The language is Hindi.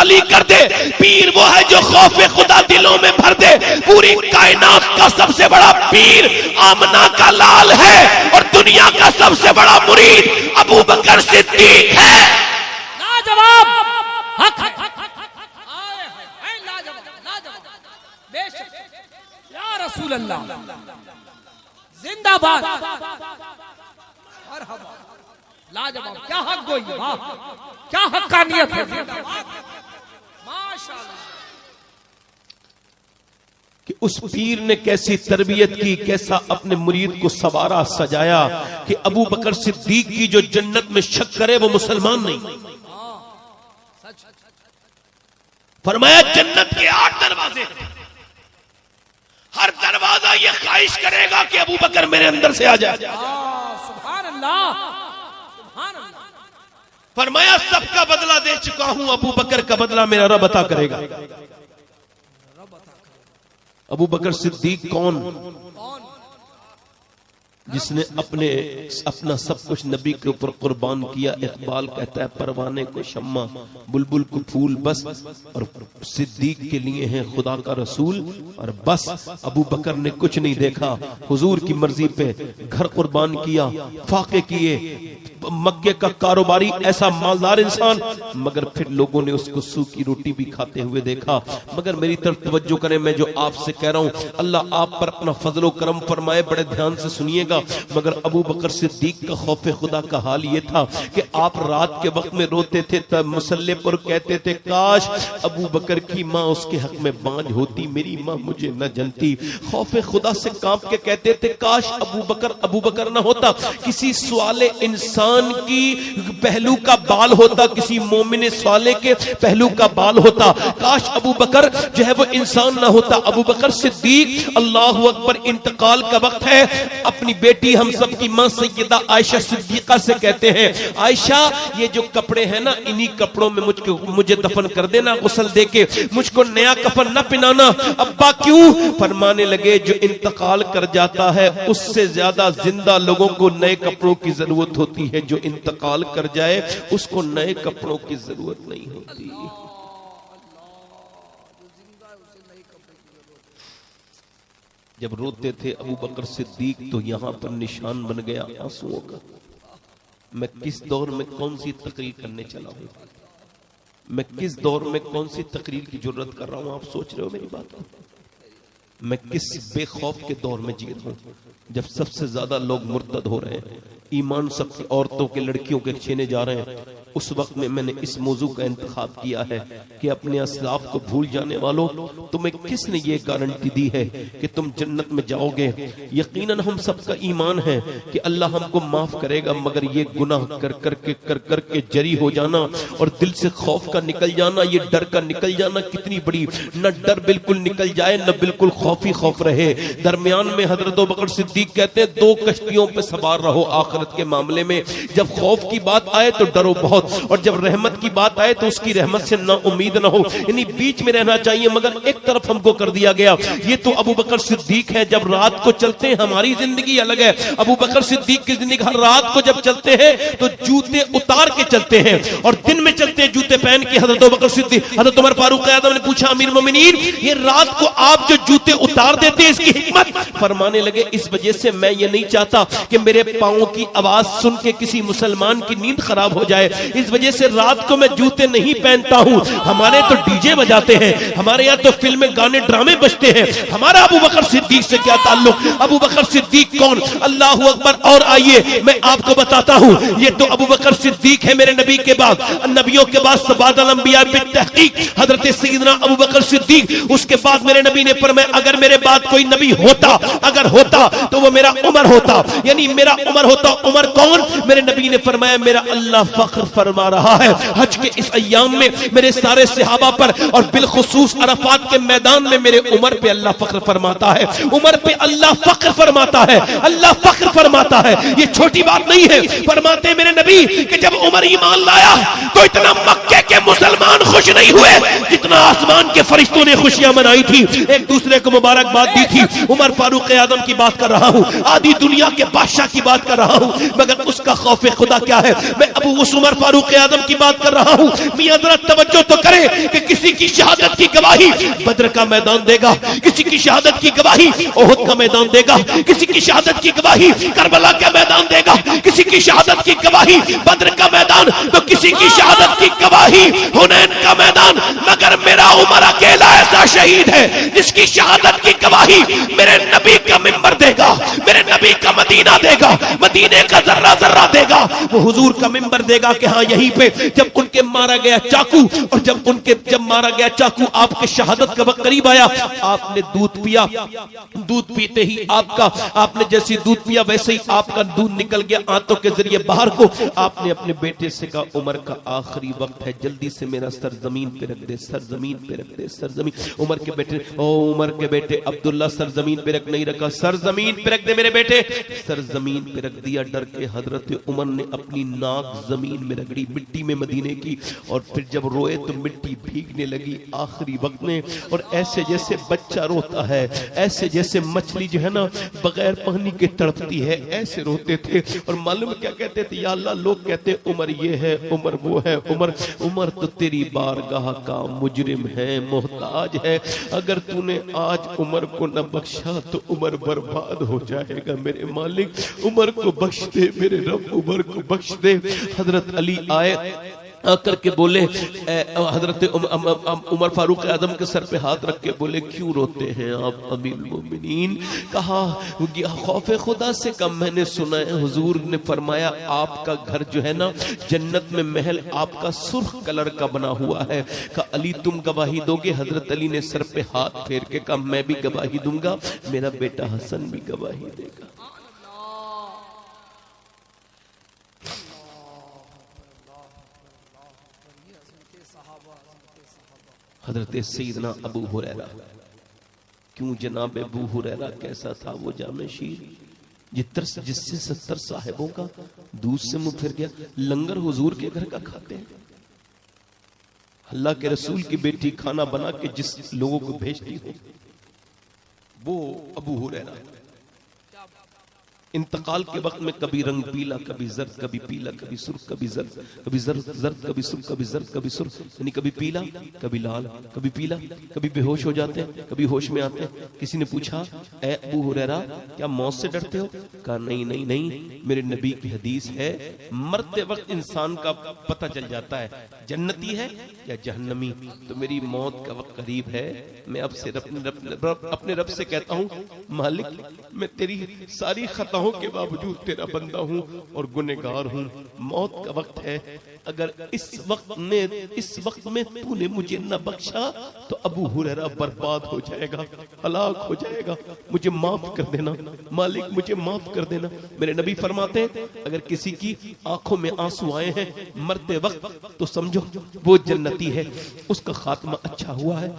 खाली कर दे। पीर वो है जो खौफ खुदा दिलों में भर दे। पूरी कायनात का सबसे बड़ा पीर आमना का लाल है और दुनिया का सबसे बड़ा मुरीद अबू बकर सिद्दीक है। लाजवाब, हक या रसूल अल्लाह, जिंदाबाद, लाजवाब, क्या हक गोई, वाह क्या हक्कानियत है, माशाअल्लाह। कि उस पीर ने कैसी तरबियत की, कैसा अपने मुरीद को सवारा सजाया कि अबू बकर सिद्दीक की जो जन्नत में शक करे वो मुसलमान नहीं। फरमाया जन्नत के 8 दरवाजे, हर दरवाजा ये ख्वाहिश करेगा कि अबू बकर मेरे अंदर से आ जाए। सुभान अल्लाह, सुभान अल्लाह। फरमाया सबका बदला दे चुका हूं, अबू बकर का बदला मेरा रब अता करेगा। अबू बकर सिद्दीक कौन? जिसने अपना सब कुछ नबी के ऊपर कुर्बान किया। इकबाल कहता है परवाने को शम्मा, बुलबुल को फूल बस, और सिद्दीक के लिए हैं खुदा का रसूल और बस। अबू बकर ने कुछ नहीं देखा, हुजूर की मर्जी पे घर कुर्बान किया, फाके किए, मक्के का कारोबारी ऐसा मालदार इंसान, मगर फिर लोगों ने उसको सूखी रोटी भी खाते हुए देखा। मगर मेरी तरफ तवज्जो करें, मैं जो आपसे कह रहा हूं, अल्लाह आप पर अपना फजलो करम फरमाए, बड़े ध्यान से सुनिएगा। मगर अबू बकर सिद्दीक का खौफ खुदा का हाल ये था कि आप रात के वक्त में रोते थे, तब मुसल्ले पर कहते थे काश अबू बकर की माँ उसके हक में बांझ होती, मेरी माँ मुझे न जनती। खौफ खुदा से कांप के कहते थे काश अबू बकर न होता, किसी सवाले इंसान की पहलू का बाल होता, किसी मोमिन सवाले के पहलू का बाल होता। काश अबू बकर जो है वो इंसान ना होता। अबू बकर सिद्दीक, अल्लाहु अकबर, इंतकाल का वक्त है। अपनी बेटी हम सब की मां सैयदा आयशा सिद्दीका से कहते हैं, आयशा ये जो कपड़े हैं ना, इन्हीं कपड़ों में मुझे दफन कर देना, गुस्ल देके, मुझको नया कफन न पिनाना। अब्बा क्यों? फरमाने लगे जो इंतकाल कर जाता है उससे ज्यादा जिंदा लोगों को नए कपड़ों की जरूरत होती है, जो इंतकाल कर जाए उसको नए कपड़ों की जरूरत नहीं होती। जब रोते थे अबू बकर सिद्दीक तो यहां पर निशान बन गया आंसुओं का। मैं किस दौर में कौन सी तकरीर करने चला हूं, मैं किस दौर में कौन सी तकरीर की जरूरत कर रहा हूं, आप सोच रहे हो मेरी बात? मैं किस बेखौफ के दौर में जी रहा हूं, जब सबसे ज्यादा लोग मुर्तद हो रहे हैं, ईमान सबकी औरतों के लड़कियों के छीने जा रहे हैं। उस वक्त में मैंने इस मौजू का इंतखाब किया है कि अपने असलाफ को भूल जाने वालों, तुम्हें किसने ये गारंटी दी है कि तुम जन्नत में जाओगे? यकीनन हम सबका ईमान है कि अल्लाह हमको माफ करेगा, मगर ये गुनाह कर करके जरी हो जाना और दिल से खौफ का निकल जाना, ये डर का निकल जाना कितनी बड़ी, न डर बिल्कुल निकल जाए न बिल्कुल खौफ ही खौफ रहे। दरमियान में हजरत अबू बकर सिद्दीक कहते हैं 2 कश्तियों पे सवार रहो आखिरत के मामले में। जब खौफ की बात आए तो डरो बहुत, और जब रहमत की बात आए तो उसकी रहमत से ना उम्मीद ना हो, यानी बीच में रहना चाहिए। मगर एक तरफ हमको कर दिया गया, ये तो अबू बकर सिद्दीक है। जब रात को चलते हैं हमारी जिंदगी अलग है। अबू बकर सिद्दीक की जिंदगी, हर रात को जब चलते हैं तो जूते उतार के चलते हैं, और दिन में चलते हैं जूते पहन के। हजरत अबू बकर सिद्दीक, हजरत उमर फारूक आजम ने पूछा अमीर मोमिनीन, ये रात को आप जो जूते उतार देते हैं इसकी हिकमत? फरमाने लगे इस वजह से मैं ये नहीं चाहता कि मेरे पांवों की आवाज सुन के किसी मुसलमान की नींद खराब हो जाए, इस वजह से रात को मैं जूते नहीं पहनता हूं। हमारे तो डीजे बजाते हैं, हमारे यहाँ तो फिल्में गाने ड्रामे बजते हैं, हमारा अबू बकर सिद्दीक से क्या ताल्लुक? अबू बकर सिद्दीक कौन? अल्लाहु अकबर। और आइए मैं आपको बताता हूं, ये तो अबू बकर सिद्दीक है मेरे नबी के बाद, नबियों के बाद सबादुल अंबिया बित्तहकीक हजरत सैयदना अबू बकर सिद्दीक। उसके बाद मेरे नबी ने फरमाया अगर मेरे बाद कोई नबी होता, अगर होता तो वो मेरा उमर होता, यानी मेरा उमर होता। उमर कौन? मेरे नबी ने फरमाया मेरा अल्लाह फख्र फरमा रहा है हज के इस अय्याम में मेरे सारे सहाबा पर, और बिलखुसूस अरफात के मैदान में मेरे उमर पे अल्लाह फख्र फरमाता है। उमर पे अल्लाह फख्र फरमाता है, अल्लाह फख्र फरमाता है। ये छोटी बात नहीं है। फरमाते मेरे नबी कि जब उमर ईमान लाया तो इतना मक्के के मुसलमान खुश नहीं हुए जितना आसमान के फरिश्तों ने खुशियां मनाई थी, एक दूसरे को मुबारकबाद दी थी। उमर फारूक आजम की बात कर रहा हूं, आधी दुनिया के बादशाह की बात कर रहा हूं, मगर उसका खौफ खुदा क्या है? मैं अबू उमर फारूक आजम की बात कर रहा हूं। मियां जरा तवज्जो तो करें कि किसी की शहादत की गवाही बद्र का मैदान देगा, किसी की शहादत की गवाही ओहद का मैदान देगा, किसी की शहादत की गवाही करबला का मैदान देगा, किसी की शहादत की गवाही बद्र का मैदान, तो किसी की शहादत की गवाही हुनैन का मैदान। मगर मेरा उमर अकेला ऐसा शहीद है जिसकी शहादत की गवाही मेरे नबी का मिंबर देगा, मेरे नबी का मदीना देगा, मदीने का जर्रा जर्रा देगा, वो हुजूर का मिंबर देगा कि हाँ यहीं पे जब उनके मारा गया चाकू, और जब मारा गया चाकू आपके शहादत का वक्त करीब आया, आपने दूध पिया, दूध पीते ही आपने जैसी दूध पिया वैसे ही आपका दूध निकल गया आंतों के जरिए बाहर को। आपने अपने बेटे से कहा उमर का आखिरी वक्त है, जल्दी से मेरा सर जमीन पे रख दे, सर जमीन पे रख दे, सर जमीन। उमर के बेटे अब्दुल्ला सर जमीन पे रख नहीं रखा, सर जमीन पे रख दे मेरे बेटे, सर जमीन पे रख दिया। डर के हजरत उमर ने अपनी नाक जमीन में रगड़ी, मिट्टी में मदीने की, और फिर जब रोए तो मिट्टी भीगने लगी आखिरी वक्त में। और ऐसे जैसे बच्चा रोता है, ऐसे जैसे मछली जो है ना बगैर पानी के तड़पती है, ऐसे रोते थे। और मालूम क्या कहते थे, या अल्लाह लोग कहते उमर ये है, उमर वो है, उमर तो तेरी बारगाह का मुजरिम है, मोहताज है। अगर तूने आज उमर को न बख्शा तो उमर बर्बाद हो जाएगा। मेरे मालिक उमर को बख्श दे, मेरे रब उमर को बख्श दे। हजरत अली आए आकर के बोले, हजरत उमर फारूक आजम के सर पे हाथ रख के बोले क्यों रोते हैं आप अमीर मोमिनीन? कहा खौफे खुदा से कम मैंने सुना है, हुजूर ने फरमाया आपका घर जो है ना जन्नत में महल आपका सुर्ख कलर का बना हुआ है। कहा अली तुम गवाही दोगे? हजरत अली ने सर पे हाथ फेर के कहा मैं भी गवाही दूंगा, मेरा बेटा हसन भी गवाही देगा। हजरत सैयदना अबू हुरैरा, क्यों जनाब अबू हुरैरा कैसा था वो जामे शीर जिससे 70 साहिबों का दूध से मुंह फिर गया। लंगर हुजूर के घर का खाते हैं, अल्लाह के रसूल की बेटी खाना बना के जिस लोगों को भेजती हो वो अबू हुरैरा। इंतकाल के वक्त में कभी रंग पीला, कभी जर्द, कभी पीला, कभी सुर्ख, कभी जर्द, कभी जर्द, कभी सुर्ख, कभी जर्द, कभी सुर्ख, यानी कभी पीला, कभी लाल, कभी पीला, कभी बेहोश हो जाते हैं, कभी होश में आते हैं। किसी ने पूछा ए अबू हुरैरा क्या मौत से डरते हो? कहा नहीं नहीं नहीं, मेरे नबी की हदीस है मरते वक्त इंसान का पता चल जाता है जन्नती है या जहन्नमी। तो मेरी मौत का वक्त करीब है, मैं अब से अपने रब से कहता हूँ मालिक मैं तेरी सारी खताओं के बावजूद तेरा बंदा हूं और गुनहगार हूं, मौत का वक्त है। अगर इस वक्त में तूने मुझे न बख्शा तो अबू हुरैरा बर्बाद हो जाएगा, हलाक हो जाएगा, मुझे माफ कर देना मालिक, मुझे माफ कर देना। मेरे नबी फरमाते हैं अगर किसी की आंखों में आंसू आए हैं मरते वक्त तो समझो वो जन्नती है, उसका खात्मा अच्छा हुआ है।